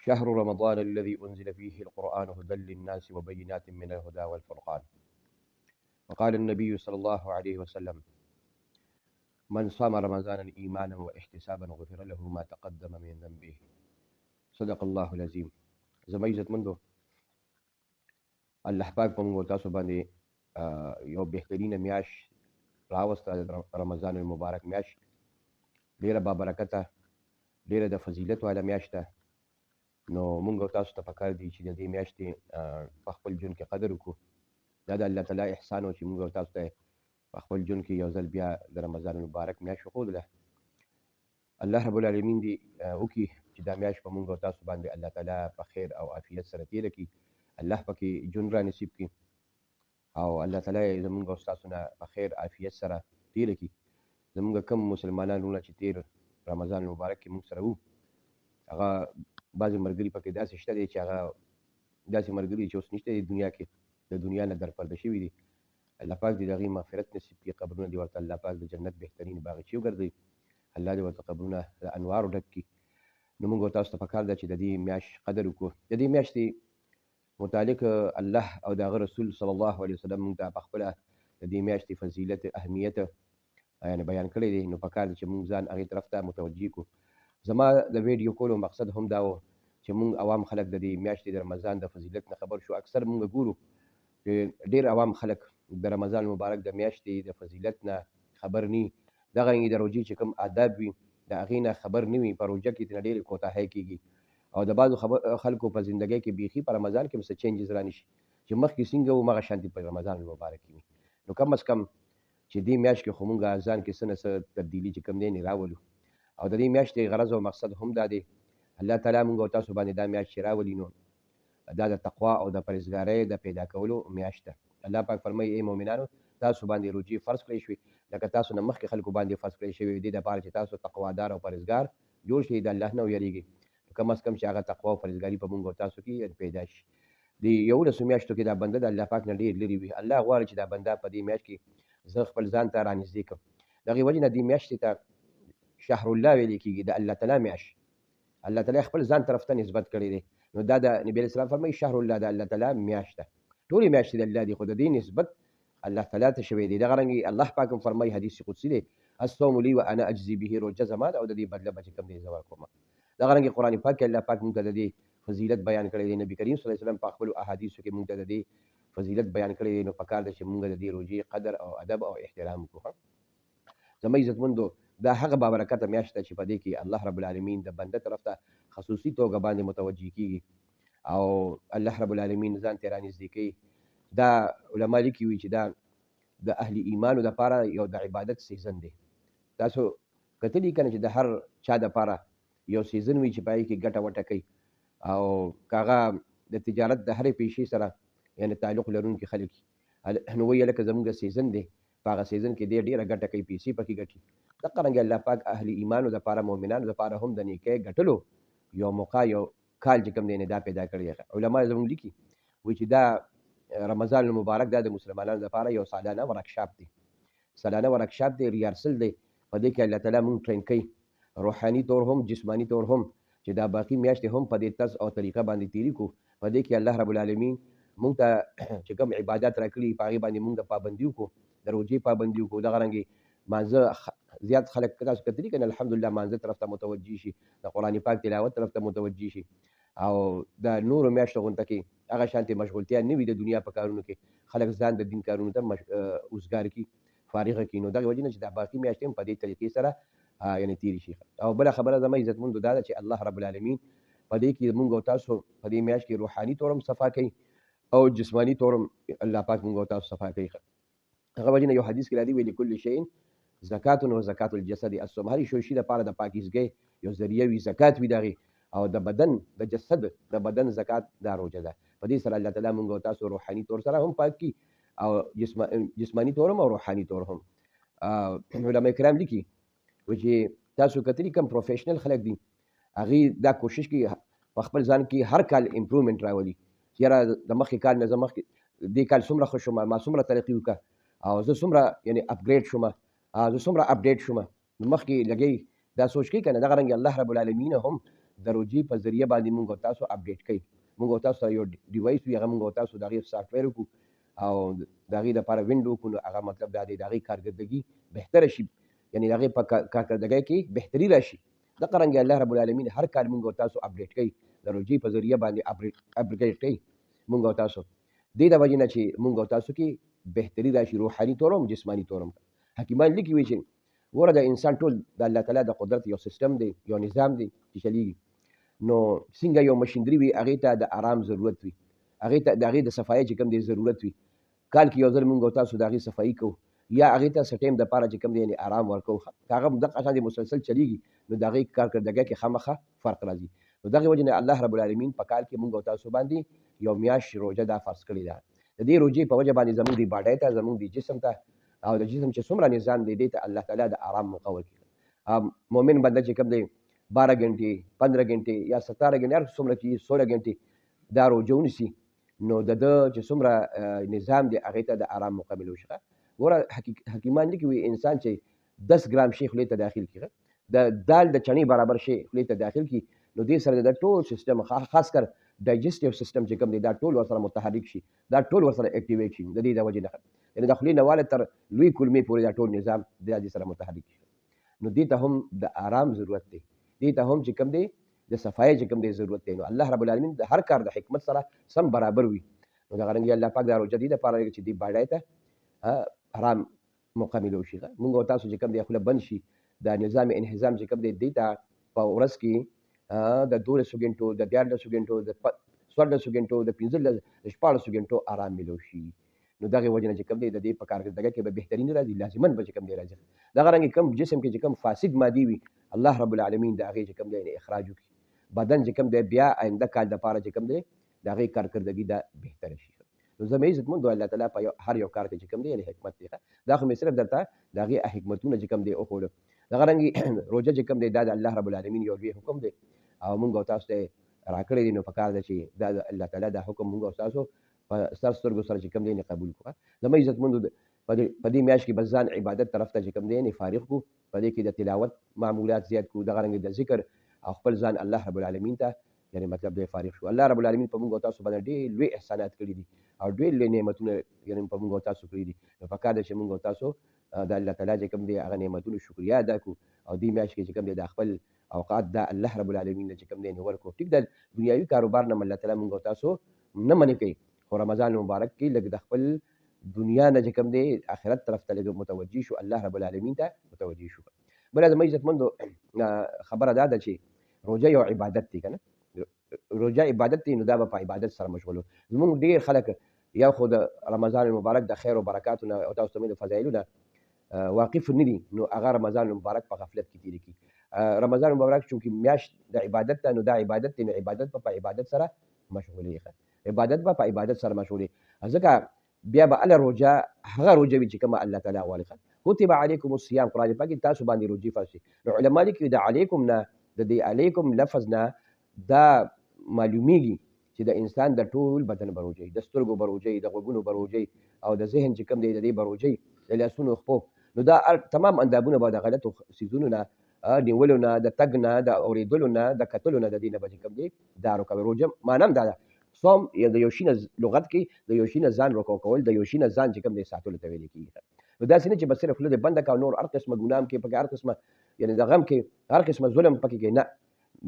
شهر رمضان الذي أنزل فيه القرآن هدى للناس وبينات من الهدى والفرقان. وقال النبي صلى الله عليه وسلم: من صام رمضان إيمانا واحتسابا غفر له ما تقدم من ذنبه. صدق الله العظيم. زما عزتمندو، الله پاک په موږ تاسو باندې یو بهترینه میاشت راوسته، رمضان المبارک میاشت ډیره بابرکته، ډیره د فضیلت والا میاشت ده. نو موږ تاسو ته پکار دي چې د دې میاشتې په خپل ژوند کې قدر وکړو. دا د الله تعالی احسان و چې موږ تاسو ته په خپل ژوند کې یو ځل بیا د رمضان المبارک میاشت وښودله. الله رب العالمین دې وکړي چې دا میاشت په موږ تاسو باندې الله تعالی په خیر او عافیت سره تېره کړي. الله پکې ژوند را نصیب کړي او الله تعالی زموږ او ستاسو نه په خیر عافیت سره تېره کړي. زموږ کم مسلمانان وروڼه چې تېر رمضان المبارک کې موږ سره وو، هغه بعضې ملګري پکې داسې شته دی چې هغه داسې ملګري چې اوس نشته دی دنیا کې، د دنیا نه درپرده شوي دي. الله پاک دې د هغوی مغفرت نصیب کړي، قبرونه دې ورته الله پاک د جنت بهترین باغچې وګرځوي، الله دې ورته قبرونه د انوارو ډک کړي. نو موږ تاسو ته پکار ده چې د دې میاشت قدر وکړو. د دې میاشتې متعلق الله او د هغه رسول صلی الله علیه وسلم موږ ته پخپله د دې میاشتې فضیلت، اهمیت یعنې بیان کړی دی. نو پکار دی چې موږ ځان هغې طرف ته متوجه کړو. زما د ویډیو کولو مقصد هم دا و چې موږ عوام خلک د دې میاشتې د رمضان د فضیلت نه خبر شو. اکثر موږ ګورو چې ډېر عوام خلک د رمضان مبارک د میاشتې د فضیلت نه خبر نه وي. دغرنګې د روژې چې کوم آداب وي د هغې نه خبر نه وي. په روژه کې ترې ډېرې کوتاهۍ کېږي او د بعضو خلکو په زندګۍ کې بیخي په رمضان کې هم څه چینجز را نه شي چې مخکې څنګه وو همغه شانتې په رمضان المبارک کې وي. نو کم از کم چې دې میاشت کې خو مونږ ځان کې څه نه څه تبدیلي چې کوم دی نه راولو. او د دې میاشتې غرض او مقصد هم دا دی، الله تعالی مونږ او تاسو باندې دا میاشت چې راولي نو دا د تقوا او د پرهیزګارۍ د پیدا کولو میاشت ده. الله پاک فرمایي: ای مؤمنانو، تاسو باندې روژې فرض کړی شوې لکه تاسو نه مخکې خلکو باندې فرض کړی شوې دې دپاره چې تاسو تقوادار او پرهیزګار جوړ شئ، د الله نه ویریږئ. کم از کم چې هغه تقوا او پرهیزګاري په مونږ او تاسو کې پیدا شي. د 11 میاشتو کې دا بنده د الله پاک نه ډېر لرې وي. الله غواړي چې دا بنده په دې میاشت کې زه خپل ځان ته رانږدې کړم. د هغې وجې نه دې میاشتې ته شهر الله ویلې کېږي، د الله تعالی میاشت. الله تعالی خپل ځان طرف ته نسبت کړی دی. نو دا د نبي علیه السلام فرمایي شهر الله د الله تعالی میاشت ده. ټولې میاشتې د الله دي، خو د دې نسبت الله تعالی ته شوی دی. دغرنګې الله پاک هم فرمایي حدیث قدسي دی: الصوم لي وانا اجزي به، روژه زما ده او د دې بدله به چې کوم دی زه ورکوم. دغرنګې قرآن پاک کې الله پاک موږ ته د دې فضیلت بیان کړی دی. نبي کریم صلی الله علیه وسلم په خپلو احادیثو کې موږ ته د دې فضیلت بیان کړی دی. نو پکار ده چې موږ د دې روژې قدر او ادب او احترام وکړو. زما عزتمندو، دا هغه بابرکته میاشت ده چې په دې کې الله رب العالمین د بنده طرف ته خصوصي توګه باندې متوجه کېږي او الله رب العالمین ځان ته رانږدې کوي. دا علما لیکي وي چې دا د اهل ایمانو دپاره یو د عبادت سیزن دی. تاسو کتلي که نه چې د هر چا دپاره یو سیزن وي چې په هغې کې ګټه وټه کوي او که هغه د تجارت د هرې پیشې سره یعنې تعلق لرونکي خلک نو وایي لکه زموږ سیزن دی، په هغه سیزن کې دی ډېره ګټه کوي، پیسې پکې ګټي. دقرنګې الله پاک اهل ایمانو دپاره، مؤمنانو دپاره هم د نیکۍ ګټلو یو موقع، یو کال چې کوم دی نه دا پیدا کړی دی. علما زموږ لیکي وایي چې دا رمضان المبارک دا د مسلمانانو دپاره یو سالانه ورکشاپ دی. سالانه ورکشاپ دی، ریارسل دی. په دې کې الله تعالی موږ ټرین کوي، روحاني طور هم جسماني طور هم، چې دا باقي میاشتې هم په دې طرز او طریقه باندې تېرې کړو. په دې کې الله رب العالمین موږ ته چې کوم عبادات راکړي په هغې باندې موږ پابندي وکړو، د روژې پابندي وکړو. دغرنګې مانځه زیات خلک تاسو کتلي که نه الحمدلله مانځه طرف ته متوجه شي، د قرآن پاک تلاوت طرف ته متوجه شي او د نورو میاشتو غونته کې هغه شانتې مشغولتیا نه وي د دنیا په کارونو کې، خلک ځان د دین کارونو ته اوزګار کړي، فارغه کړي. نو دغې وجې نه چې دا باقي میاشتې هم په دې طریقې سره یعنې تېرې شي. او بله خبره زما عزتمندو دا ده چې الله رب العالمین په دې کې موږ او تاسو په دې میاشت کې روحاني طور هم صفا کوي او جسماني طور هم الله پاک موږ او تاسو صفا کوي. هغه وجې نه یو حدیث کې راځي ویلي کل شیء زکات و زکات الجسد الصوم، هر یو شي دپاره د پاکیزګۍ یو ذریعه وي، زکات وي د هغې، او د بدن د جسد د بدن زکات دا روژه ده. په دې سره الله تعالی موږ او تاسو روحاني طور سره هم پاک کړي او جسماني طور هم او روحاني طور هم. علما کرام لیکي وایي چې تاسو کتلي کوم پروفیشنل خلک دي هغې دا کوشش کوي په خپل ځان کې هر کال امپرومنټ راولي چې یاره د مخکې کال نه زه مخکې دې کال څومره ښه شومه، ما څومره ترقي وکړه او زه څومره یعنې اپګریډ شومه، زه څومره اپډیټ شومه. نو مخکې لګی دا سوچ کوي که نه. دغرنګې الله رب العالمین هم د روجي په ذریعه باندې موږ تاسو اپډیټ کوي. موږ تاسو سره یو ډیوایس وي، هغه موږ تاسو د هغې سافټویر وکړو او د هغې دپاره وینډو وکړو، نو هغه مطلب دا دی د هغې کارکردګي بهتره شي، یعنې د هغې په کارکردګۍ کې بهتري راشي. دغه رنګ الله رب العالمین هر کال موږ تاسو اپډیټ کوي، د روجي په ذریعه باندې اپډیټ کوي موږ تاسو. دې د وجې نه چې موږ تاسو کې بهتري راشي، روحاني طور هم جسماني طور هم. حکیمان لیکي وي چې ګوره د انسان ټول د الله تعالی د قدرت یو سیستم دی، یو نظام دی چې چلیږي. نو څنګه یو مشینري وي هغې ته د آرام ضرورت وي، هغې ته د هغې د صفایۍ چې کوم دی ضرورت وي. کال کې یو ځل موږ تاسو د هغې صفایي کوو یا هغې ته څه ټایم دپاره چې کوم دی یعنې آرام ورکوو، که هغه دغه شان مسلسل چلیږي نو د هغې کارکردګۍ کې خامخا فرق راځي. نو دغې وجې نه الله رب العالمین په کال کې موږ تاسو باندې یو میاشت روژه دا فرض کړې ده. د دې روژې په وجه باندې زموږ د باډۍ ته، زموږ د جسم ته او د جسم چې څومره نظام دی دې ته الله تعالی د آرام موقع ورکړي. مؤمن بنده چې کوم دی 12 घंटे 15 घंटे یا 17 घंटे هر څومره چې 16 घंटे دا روژه ونیسي نو د ده چې څومره نظام دی هغې ته د آرام موقع میلو شي. ګوره حکیمان لیکي وي انسان چې 10 ګرام شی خولې ته داخل کړي، د دال د چڼې برابر شی خولې ته داخل کړي، نو دې سره د ټول سیستم خاص کر ډایجسټیو سیستم چې کوم دی دا ټول ورسره متحرک شي، دا ټول ورسره اکټیویټ شي. د دې د وجې نه یعنې د خولې نه واله تر لوی کولمې پورې دا ټول نظام د دې سره متحرک شي. نو دې ته هم د آرام ضرورت دی، دې ته هم چې کوم دی د صفایۍ چې کوم دی ضرورت دی. نو الله رب العالمین د هر کار د حکمت سره سم برابر وي. نو دغه رنګ الله پاک دا روژه دې دپاره چې دې باډۍ ته آرام موقع میلو شي. موږ تاسو چې کوم دی خوله بند شي، د نظام انهضام چې کوم دی دې ته په ورځ کې د 12 غنټو د 14 غنټو د 14 غنټو د 15 14 غنټو آرام میلو شي. نو دغه وجه نه چې کوم دی د دې په کارکردګۍ کې به بهترین راځي، لازمن به چې کوم دی راځي. دغه رنګ کوم جسم کې چې کوم فاسد مادي وي الله رب العالمین د هغې چې کوم دی اخراج وکړي، بدن چې کوم دی بیا آینده کال دپاره چې کوم دی د هغې کارکردګي دا بهتره شي. نو زه مې عزتمندو الله تعالی په هر یو کار کې چې کوم دی یعنې حکمت دی. دا خو مې صرف درته د هغې حکمتونه چې کوم دی وښودل. دغه رنګ روژه چې کوم دی دا د الله رب العالمین یو لوی حکم دی او موږ تاسو ته راکړی دی. نو پکار ده چې دا د الله تعالی دا حکم موږ تاسو په سر سترګو سره چې کوم دی قبول کړو. زما عزتمندو په دې میاشت کې بس ځان عبادت طرف ته چې کوم دی فارغ کړو، په دې کې د تلاوت معمولات زیات کړو، دغه رنګ د ذکر او خپل ځان الله رب العالمین ته یعنې مطلب دی فارغ شو. الله رب العالمین په موږ تاسو باندې ډېر لوی احسانات کړي دي او ډېر لوی نعمتونه یعنې په موږ تاسو کړي دي. نو پکار ده چې موږ تاسو د الله تعالی چې کوم دی هغه نعمتونو شکریا ادا کړو او دې میاشت کې چې کوم دی د خپل اوقات دا الله رب العالمین چې کوم دی ورکړو. ټیک د دنیاوي کاروبار نه الله تعالی موږ تاسو نه منې کوي، خو رمضان مبارک کې لږ د خپل دنیا نه چې کوم دی آخرت طرف ته لږ متوجه شو، الله رب العالمین ته متوجه شو. بله زما عزتمندو خبره دا ده چې روژه یو عبادت دی که نه، روژه عبادت دی، نو دا به په عبادت سره مشغول. زمونږ ډېر خلک یا خو د رمضان المبارک د خیر و برکاتو نه او تاسو ته مې د فضایلو نه واقف نه دي، نو هغه رمضان المبارک په غفلت کې تېرې کړي. رمضان المبارک چونکې میاشت د عبادت ده، نو دا عبادت دی، نو عبادت به په عبادت سره مشغولېږي، عبادت به په عبادت سره مشغولېږي. ځکه بیا به هله روژه هغه روژه وي چې کومه الله تعالی غواړي. کتب علیکم الصیام قرآن پاک کې تاسو باندې روژې فرض شي. نو علما لیکي د علیکم نه د دې علیکم لفظ نه دا معلومیږي چې د انسان د ټول بدن به روژې، د سترګو به روژې، د غوږونو به روژې او د ذهن چې کوم دی د دې به روژې، د لاسونو خپو. نو دا تمام اندامونه به د غلطو څیزونو نه نیولو نه، د تګ نه، د اورېدلو نه، د کتلو نه، د دې نه به چې کوم دی دا روکوي. روژه معنی هم دا ده، صوم یا د یو شي نه لغت کې د یو شي نه ځان روکو کول، د یو شي نه ځان چې کوم دی ساتلو ته ویل کېږي. نو داسې نه چې بس صرف خوله دې بنده کړه، نور هر قسمه ګناه هم کوې پکې، هر قسمه یعنې د غم کې هر قسمه ظلم پکې کوې، نه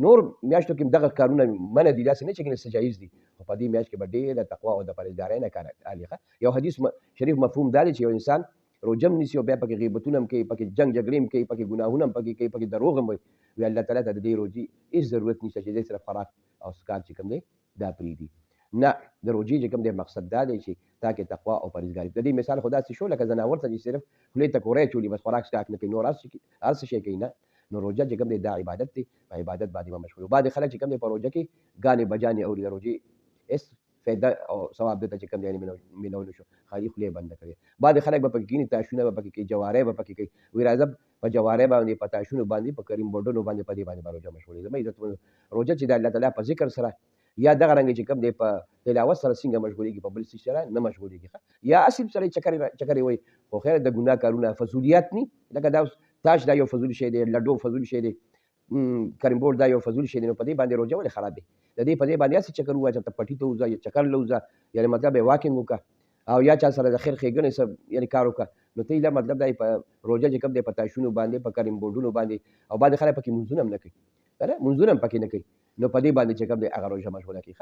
نور میاشتو کې دغه کارونه منع دي، داسې نه چې څه جایز دي، خو په دې میاشت کې به ډېر د تقوا او د پرهیزګارۍ نه کار اخلي. یو حدیث شریف مفهوم دا دی چې یو انسان روژه هم نیسي او بیا پکې غیبتونه هم کوي، پکې جنګ جګړې هم کوي، پکې ګناهونه هم پکې کوي، پکې دروغ هم وي، الله تعالی ته د دې روژې هېڅ ضرورت نشته چې دی صرف خوراک او څښاک چې کوم دی دا پرېږدي. نه، د روژې چې کوم دی مقصد دا دی چې تا کې تقوا او پرهیزګاري. د دې مثال خو داسې شو لکه ځناور ته چې صرف خولې ته کوری چولي، بس خوراک څښاک نه کوي، نور هر څه شی کوي. نه، نو روژه چې کوم دی دا عبادت دی، په عبادت باندې به مشغول. بعضې خلک چې کوم دی په روژه کې ګانې بجانې اوري، د روژې هېڅ فایده او ثواب دته چې کوم دی میلولی شو، خالي خولې بنده کړې. بعضې خلک به پکې کښېني، تاشونه به پکې کوي، جواری به پکې کوي، وایي راځه په جواری باندې، په تاشونو باندې، په کریم بورډونو باندې، په دې باندې به روژه مشغولېږي. زما عزتمندو روژه چې د الله تعالی په ذکر سره یا دغه رنګ چې کوم دی په تلاوت سره څنګه مشغولېږي، په بل څه سره نه مشغولېږي. یا اصل سره چکرې وایي، خو خیر د ګناه کارونه فضولیات ني، لکه دا تاش دا یو فضول شی دی، لډو فضول شی دی، کریم بورډ دا یو فضول شی دی، نو په دې باندې روژه ولې خراب دی؟ د دې په دې باندې هسې چکر ووایه، چېرته پټي ته وځه یا چکر له وځه، یعنې مطلب یې واکینګ وکړه او یا چا سره د خیر ښېګڼې یعنې کار وکړه. نو ته ایله مطلب دا په روژه چې کوم دی په تاشونو باندې، په کریم بورډونو باندې، او بعضې خلک پکې لمونځونه هم نه کوي، که نه لمونځونه هم پکې نه کوي. نو په دې باندې چې کوم دی هغه روژه مشغوله کړي.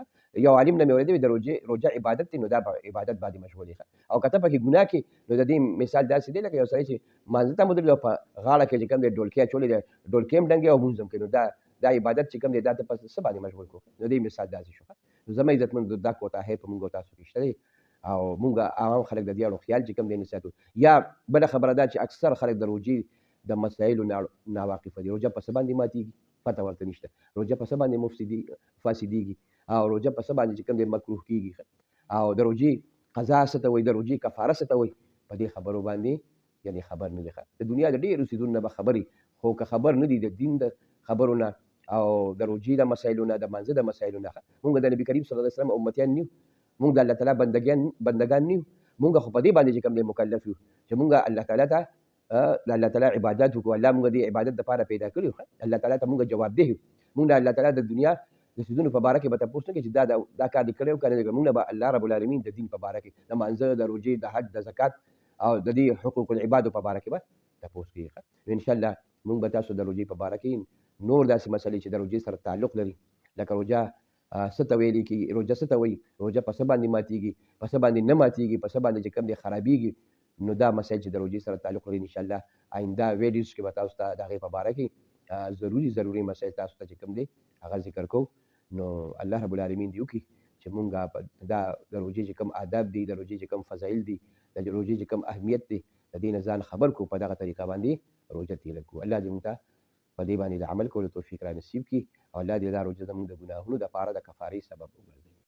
یو عالم نه مې اورېدلی د روژه عبادت دی، نو دا په عبادت باندې مشغول ښه. او که ته پکې ګناه کړې نو د دې مثال داسې دی لکه یو سړی چې مانځه ته مودرېد او په غاړه کې چې کوم دی ډولکۍ اچولې دی، ډولکۍ هم ډنګوي او لمونځ هم کوي. نو دا عبادت چې کوم دی دا ته په څه باندې مشغول کړو؟ نو دې مثال داسې شو. نو زما عزتمندو دا کوتاهۍ په مونږ او تاسو کې شته دی، او مونږ عوام خلک د دې اړو خیال چې کوم دی نه ساتو. یا بله خبره دا چې اکثر خلک د روژې د مسایلو ناواقفه دي. روژه په څه باندې ماتېږي پته ورته نشته، روژه په څه باندې فاسدېږي، او روژه په څه باندې چې کوم دی مکروه کېږي، او د روژې قضا څه ته وایي، د روژې کفاره څه ته وایي، په دې خبرو باندې یعنې خبر نه دی. د دنیا د ډېرو څیزونو نه به خبرې، خو که خبر نه دي د دین د خبرو نه او د روژې د مسایلو نه، د مانځه د مسایلو نه. مونږ د نبي کریم صلی الله علیه وسلم امتیان نه یو، مونږ د الله تعالی بندګان نه یو. مونږ خو په دې باندې چې کوم دی مکلف یو چې مونږ الله تعالی ته د الله تعالی عبادت وکړو. الله مونږ دې عبادت دپاره پیدا کړي یو، الله تعالی ته مونږ جوابدeh یو. مونږ د الله تعالی د دنیا د څیزونو په باره کې به تپوس نه کوي چې دا کار دې کړی او که نه دی کړی. مونږ به الله رب العالمین د دین په باره کې، د مانځه، د روژې، د حج، د زکات او د دې حقوق العبادو په باره کې به تپوس کوي. انشاءالله مونږ به تاسو د روژې په باره کې نور داسې مسلې چې د روژې سره تعلق لري، لکه روژه څه ته ویلې کېږي، روژه څه ته وایي، روژه په څه باندې ماتېږي، په څه باندې نه ماتېږي، په څه باندې چې کوم دی خرابېږي. نو دا مسایل چې د روژې سره تعلق لري انشاءالله آینده ویډیوز کې به تاسو ته د هغې په باره کې ضروري مسایل تاسو ته چې کوم دی هغه ذکر کوو. نو الله رب العالمین دې وکړي چې مونږ دا د روژې چې کوم آداب دي، د روژې چې کوم فضایل دي، د روژې چې کوم اهمیت دی، د دې نه ځان خبر کړو، په دغه طریقه باندې روژه تېره کړو. الله دې مونږ ته په دې باندې د عمل کولو توفیق را نصیب کړي، او الله دې دا روژه زموږ د ګناهونو دپاره د کفارې سبب وګرځي.